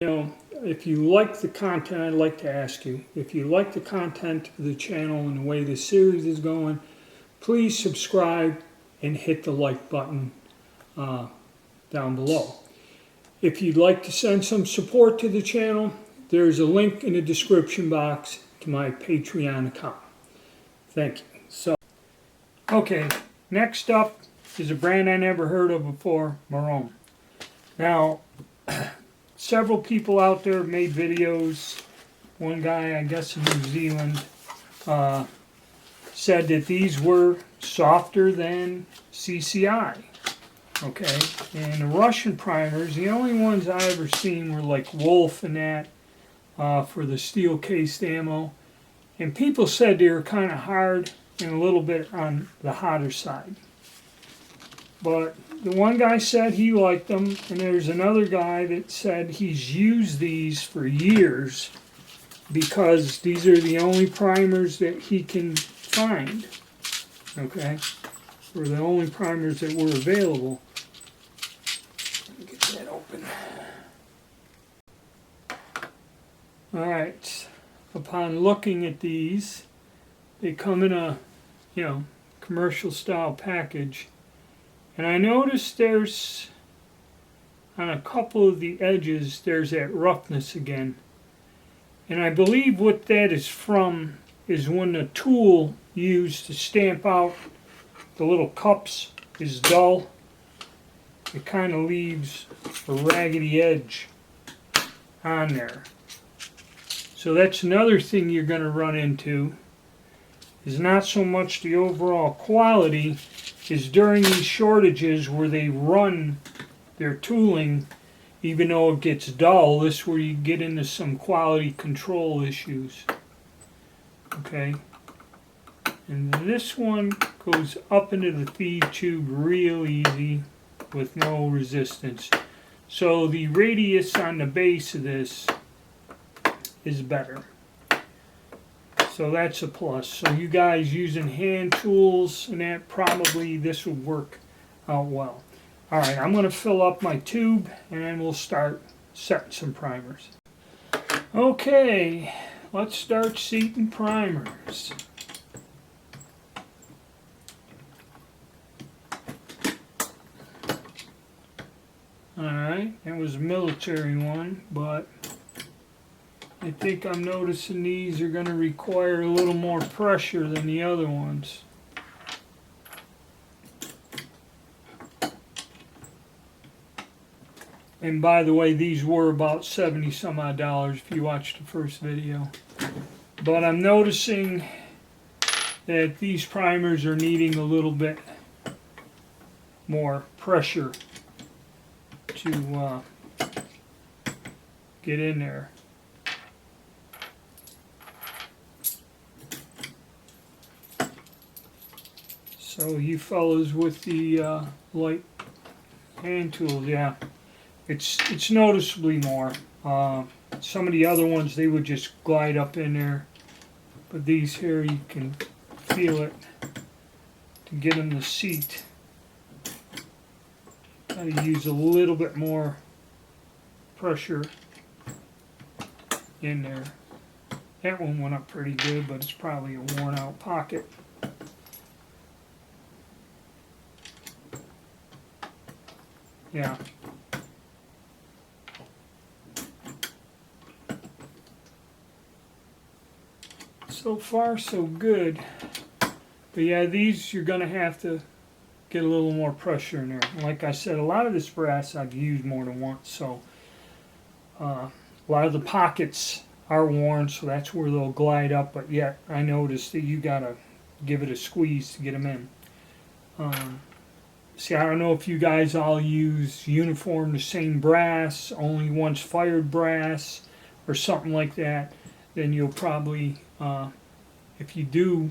You know, if you like the content, I'd like to ask you, if you like the content of the channel and the way this series is going, please subscribe and hit the like button down below. If you'd like to send some support to the channel, there's a link in the description box to my Patreon account. Thank you. So, okay, next up is a brand I never heard of before, Murom. Now, several people out there have made videos. One guy, I guess in New Zealand, said that these were softer than CCI. Okay, and the Russian primers, the only ones I ever seen were like Wolf and that for the steel cased ammo. And people said they were kind of hard and a little bit on the hotter side. But the one guy said he liked them, and there's another guy that said he's used these for years because these are the only primers that he can find. Okay? Or the only primers that were available. Let me get that open. Alright. Upon looking at these, they come in a, commercial style package. And I noticed there's, on a couple of the edges, there's that roughness again. And I believe what that is from is when the tool used to stamp out the little cups is dull. It kind of leaves a raggedy edge on there. So that's another thing you're going to run into, is not so much the overall quality, is during these shortages where they run their tooling, even though it gets dull, this is where you get into some quality control issues. Okay? And this one goes up into the feed tube real easy with no resistance. So the radius on the base of this is better. So that's a plus. So you guys using hand tools and that, probably this would work out well. Alright, I'm going to fill up my tube and then we'll start setting some primers. Okay, let's start seating primers. Alright, it was a military one, but I think I'm noticing these are going to require a little more pressure than the other ones. And by the way, these were about 70 some odd dollars if you watched the first video. But I'm noticing that these primers are needing a little bit more pressure to get in there. So you fellas with the light hand tools, yeah, it's noticeably more. Some of the other ones, they would just glide up in there, but these here you can feel it to get them to seat. Gotta use a little bit more pressure in there. That one went up pretty good, but it's probably a worn out pocket. Yeah. So far, so good. But yeah, these you're going to have to get a little more pressure in there. Like I said, a lot of this brass I've used more than once, so a lot of the pockets are worn, so that's where they'll glide up. But yet, I noticed that you got to give it a squeeze to get them in. See, I don't know if you guys all use uniform, the same brass, only once fired brass, or something like that. Then you'll probably, if you do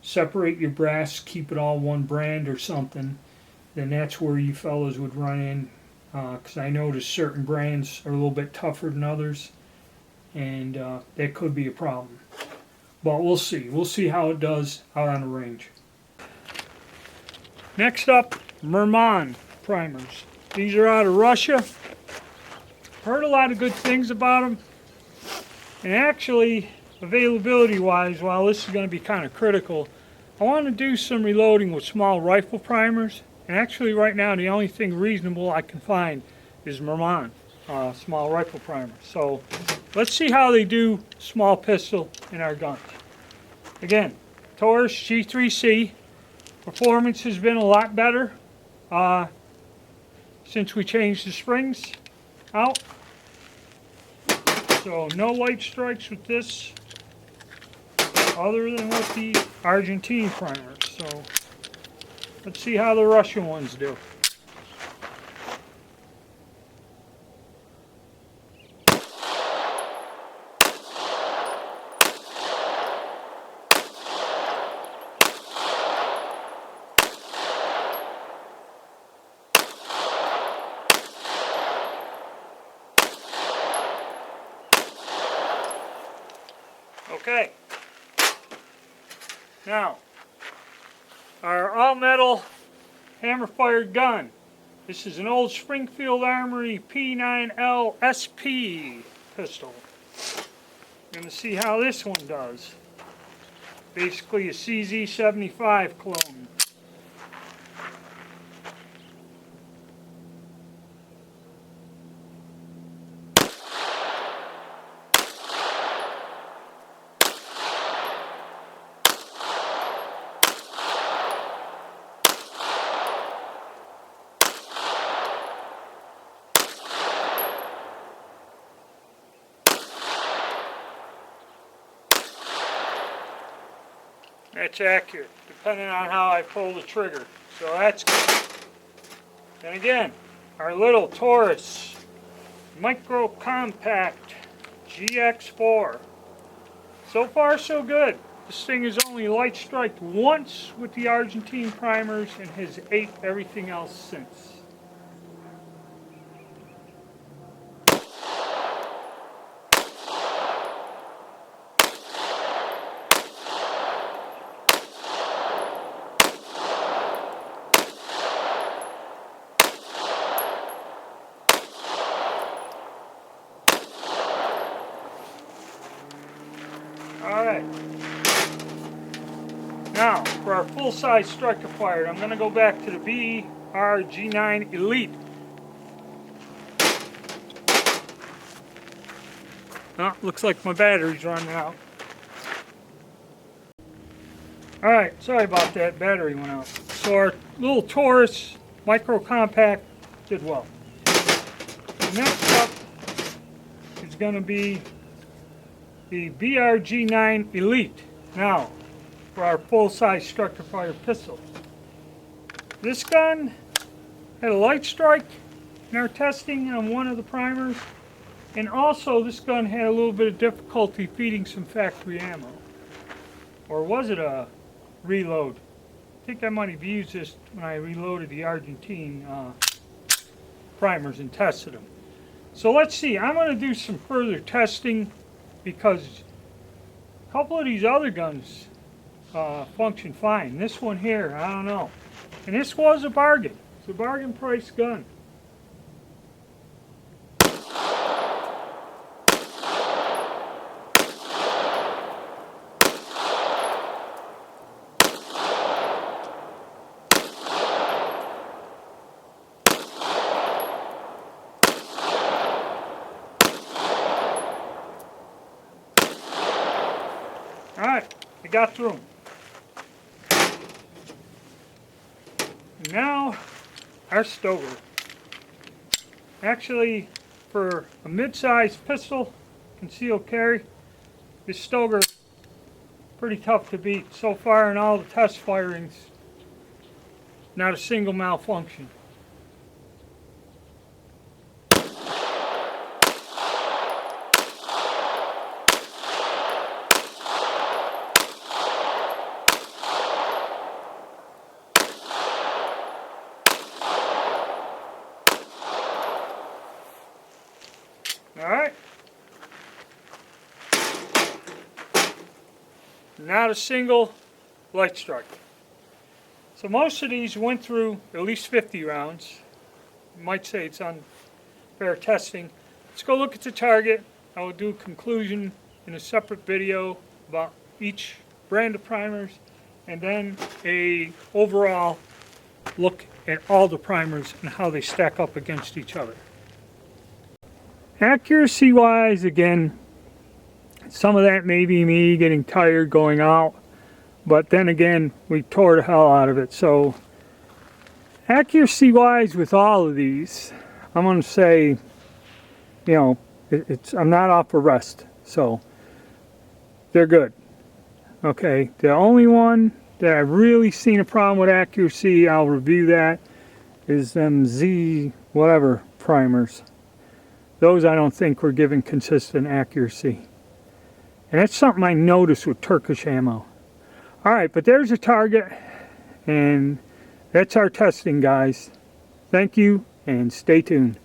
separate your brass, keep it all one brand or something, then that's where you fellas would run in. Because I noticed certain brands are a little bit tougher than others, and that could be a problem. But we'll see. We'll see how it does out on the range. Next up, Murom primers. These are out of Russia. heard a lot of good things about them. And actually, availability-wise, while this is going to be kind of critical, I want to do some reloading with small rifle primers. And actually, right now, the only thing reasonable I can find is Murom small rifle primer. So let's see how they do small pistol in our guns. Again, Taurus G3C. Performance has been a lot better since we changed the springs out. So no light strikes with this other than with the Argentine primers. So let's see how the Russian ones do. Okay, now our all-metal hammer-fired gun. This is an old Springfield Armory P9L SP pistol. We're going to see how this one does. Basically a CZ75 clone. That's accurate, depending on how I pull the trigger. So that's good. And again, our little Taurus Micro Compact GX4. So far, so good. This thing is only light striked once with the Argentine primers and has ate everything else since. Alright, now for our full-size striker fired, I'm going to go back to the BRG9 Elite. Oh, looks like my battery's running out. Alright, sorry about that, battery went out. So our little Taurus Micro Compact did well. Next up is going to be the BRG9 Elite. Now, for our full-size structure fire pistol. This gun had a light strike in our testing on one of the primers, and also this gun had a little bit of difficulty feeding some factory ammo. Or was it a reload? I think I might have used this when I reloaded the Argentine primers and tested them. So let's see, I'm going to do some further testing because a couple of these other guns function fine. This one here, I don't know. And this was a bargain. It's a bargain price gun. Alright, I got through them. Now, our Stoker. Actually, for a mid-sized pistol, concealed carry, this Stoker pretty tough to beat. So far in all the test firings, not a single malfunction. Alright. Not a single light strike. So most of these went through at least 50 rounds. You might say it's unfair testing. let's go look at the target. I will do a conclusion in a separate video about each brand of primers, and then a overall look at all the primers and how they stack up against each other. Accuracy wise, again, some of that may be me getting tired going out, but then again, we tore the hell out of it. So accuracy wise with all of these, I'm going to say, you know, I'm not off for rest, so they're good. Okay, the only one that I've really seen a problem with accuracy, I'll review that, is them Z whatever primers. Those I don't think were giving consistent accuracy. And that's something I noticed with Turkish ammo. Alright, but there's a target, and that's our testing, guys. Thank you, and stay tuned.